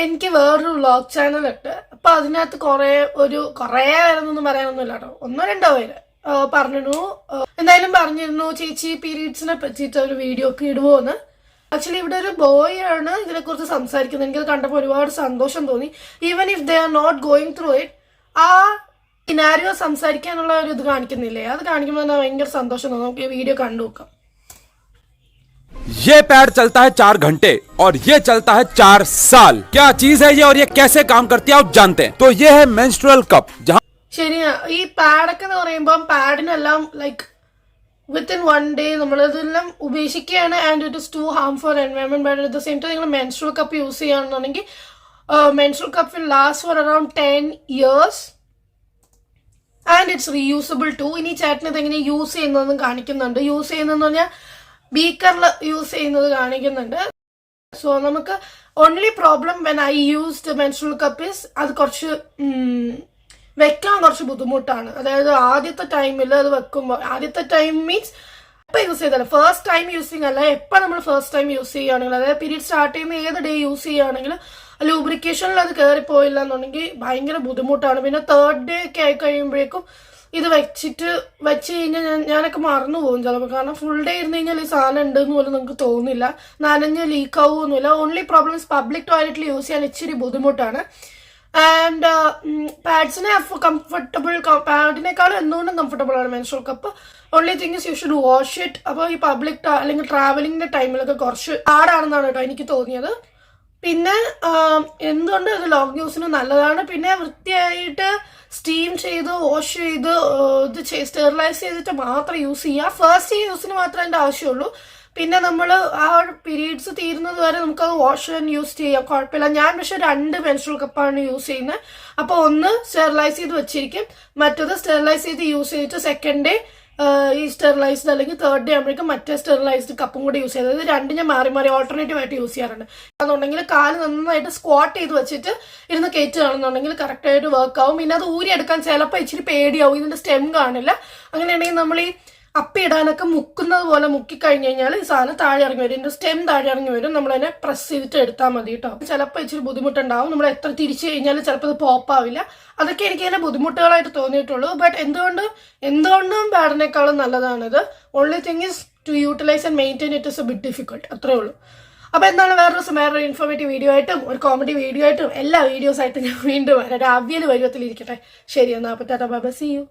എനിക്ക് വേറൊരു വ്ളോഗ് ചാനലുണ്ട്. അപ്പൊ അതിനകത്ത് കുറേ പേരൊന്നും പറയാനൊന്നുമില്ല കേട്ടോ, 1-2 പേര് പറഞ്ഞു. എന്തായാലും പറഞ്ഞിരുന്നു ചേച്ചി പീരീഡ്സിനെ പറ്റിയിട്ട് ഒരു വീഡിയോ ഒക്കെ ഇടുവോന്ന്. ആക്ച്വലി ഇവിടെ ഒരു ബോയ് ആണ് ഇതിനെ കുറിച്ച് സംസാരിക്കുന്നത്. എനിക്കത് കണ്ടപ്പോൾ ഒരുപാട് സന്തോഷം തോന്നി. Even if they are not going through it, ആ സിനാരിയോ സംസാരിക്കാനുള്ള ഒരു ഇത് കാണിക്കുന്നില്ലേ, അത് കാണിക്കുമ്പോൾ തന്നെ ഭയങ്കര സന്തോഷം തോന്നും. നമുക്ക് ഈ വീഡിയോ കണ്ടു നോക്കാം. ये पैड चलता है 4 घंटे और ये चलता है 4 साल। क्या चीज है ये और ये कैसे काम करती है आप जानते हैं? तो ये है मेंस्ट्रुअल कप। जहाँ ശരിയാ, ഈ പാഡൊക്കെ എന്ന് പറയുമ്പോൾ പാഡിനെല്ലാം ലൈക്ക് വിത്തിൻ 1 day നമ്മളിതെല്ലാം ഉപേക്ഷിക്കുകയാണ്. And it is too harm for environment. But at the same time നിങ്ങൾ മെൻസ്ട്രുവൽ കപ്പ് യൂസ് ചെയ്യുകയാണെന്നുണ്ടെങ്കിൽ menstrual cup will last for around 10 years and it's reusable too. ഇനി ചേട്ടൻ ഇതെങ്ങനെ യൂസ് ചെയ്യുന്നതെന്ന് കാണിക്കുന്നുണ്ട്. യൂസ് ചെയ്യുന്നതെന്ന് പറഞ്ഞാൽ ബീക്കറിൽ യൂസ് ചെയ്യുന്നത് കാണിക്കുന്നുണ്ട്. സോ നമുക്ക് only problem when I used menstrual cup is അത് കുറച്ച് വെക്കാൻ കുറച്ച് ബുദ്ധിമുട്ടാണ്. അതായത് ആദ്യത്തെ ടൈമിൽ അത് വെക്കുമ്പോൾ, ആദ്യത്തെ ടൈം മീൻസ് എപ്പോൾ യൂസ് ചെയ്താലും, ഫസ്റ്റ് ടൈം യൂസിങ് അല്ല, എപ്പോൾ നമ്മൾ ഫസ്റ്റ് ടൈം യൂസ് ചെയ്യുകയാണെങ്കിൽ, അതായത് പീരീഡ് സ്റ്റാർട്ട് ചെയ്യുന്ന ഏത് ഡേ യൂസ് ചെയ്യുകയാണെങ്കിൽ ലൂബ്രിക്കേഷനിൽ അത് കയറിപ്പോയില്ല എന്നുണ്ടെങ്കിൽ ഭയങ്കര ബുദ്ധിമുട്ടാണ്. പിന്നെ 3rd day ഒക്കെ ആയി കഴിയുമ്പോഴേക്കും ഇത് വെച്ച് കഴിഞ്ഞാൽ ഞാനൊക്കെ മറന്നു പോകും ചിലപ്പോൾ. കാരണം ഫുൾ ഡേ ഇരുന്ന് കഴിഞ്ഞാൽ ഈ സാധനം ഉണ്ടെന്ന് പോലും നിങ്ങൾക്ക് തോന്നില്ല, നനഞ്ഞ് ലീക്ക് ആവുമൊന്നുമില്ല. ഓൺലി പ്രോബ്ലം ഇസ് പബ്ലിക് ടോയ്ലറ്റിൽ യൂസ് ചെയ്യാൻ ഇച്ചിരി ബുദ്ധിമുട്ടാണ്. ആൻഡ് പാഡ്സിനെ കംഫർട്ടബിൾ, പാഡിനേക്കാളും എന്തുകൊണ്ടും കംഫർട്ടബിൾ ആണ് menstrual cup. Only thing is you should wash it. അപ്പോൾ ഈ പബ്ലിക് അല്ലെങ്കിൽ ട്രാവലിംഗിന്റെ ടൈമിലൊക്കെ കുറച്ച് പാടാണെന്നാണ് കേട്ടോ എനിക്ക് തോന്നിയത്. പിന്നെ എന്തുകൊണ്ട് ഇത് ലോങ് യൂസിന് നല്ലതാണ്. പിന്നെ വൃത്തിയായിട്ട് സ്റ്റീം ചെയ്ത് വാഷ് ചെയ്ത് ഇത് സ്റ്റെറിലൈസ് ചെയ്തിട്ട് മാത്രം യൂസ് ചെയ്യുക. ഫസ്റ്റ് യൂസിന് മാത്രമേ അതിൻ്റെ ആവശ്യമുള്ളൂ. പിന്നെ നമ്മൾ ആ പീരീഡ്സ് തീരുന്നത് വരെ നമുക്കത് വാഷ് ആൻഡ് യൂസ് ചെയ്യാം, കുഴപ്പമില്ല. ഞാൻ പക്ഷെ 2 മെൻസ്ട്രുവൽ കപ്പാണ് യൂസ് ചെയ്യുന്നത്. അപ്പോൾ ഒന്ന് സ്റ്റെറിലൈസ് ചെയ്ത് വെച്ചിരിക്കും, മറ്റത് സ്റ്റെറിലൈസ് ചെയ്ത് യൂസ് ചെയ്തിട്ട് സെക്കൻഡ് ഡേ ഈ സ്റ്റെറിലൈസ്ഡ് അല്ലെങ്കിൽ 3rd day ആകുമ്പോഴേക്കും മറ്റേ സ്റ്റെറിലൈസ്ഡ് കപ്പും കൂടി യൂസ് ചെയ്തത്. 2 ഞാൻ മാറി ഓൾട്ടർനേറ്റീവ് ആയിട്ട് യൂസ് ചെയ്യാറുണ്ട്. അതുണ്ടെങ്കിൽ കാല് നന്നായിട്ട് സ്ക്വാട്ട് ചെയ്ത് വെച്ചിട്ട് ഇരുന്ന് കയറ്റുകയാണെന്നുണ്ടെങ്കിൽ കറക്റ്റായിട്ട് വർക്ക് ആവും. പിന്നെ അത് ഊരിയെടുക്കാൻ ചിലപ്പോൾ ഇച്ചിരി പേടിയാവും, ഇതിന്റെ സ്റ്റെം കാണില്ല. അങ്ങനെയാണെങ്കിൽ നമ്മൾ ഈ അപ്പി ഇടാനൊക്കെ മുക്കുന്നത് പോലെ മുക്കി കഴിഞ്ഞ് കഴിഞ്ഞാൽ ഈ സാധനം താഴെ ഇറങ്ങി വരും, ഇതിന്റെ സ്റ്റെം താഴെ ഇറങ്ങി വരും. നമ്മളതിനെ പ്രസ് ചെയ്തിട്ട് എടുത്താൽ മതി കേട്ടോ. ചിലപ്പോൾ ഇച്ചിരി ബുദ്ധിമുട്ടുണ്ടാവും, നമ്മൾ എത്ര തിരിച്ചു കഴിഞ്ഞാൽ ചിലപ്പോൾ അത് പോപ്പാവില്ല. അതൊക്കെ എനിക്ക് അതിന്റെ ബുദ്ധിമുട്ടുകളായിട്ട് തോന്നിയിട്ടുള്ളൂ. ബട്ട് എന്തുകൊണ്ടും പാഡിനേക്കാളും നല്ലതാണിത്. Only thing is to utilise and maintain it is a bit difficult, അത്രേ ഉള്ളൂ. അപ്പോൾ എന്താണ് വേറൊരു ഇൻഫോർമേറ്റീവ് വീഡിയോ ആയിട്ടും ഒരു കോമഡി വീഡിയോ ആയിട്ടും എല്ലാ വീഡിയോസ് ആയിട്ടും ഞാൻ വീണ്ടും വരാം. ഒരു അവിയൽ പരുവത്തിലിരിക്കട്ടെ. ശരി, എന്നാൽ അപ്പോൾ tata bye bye, see U.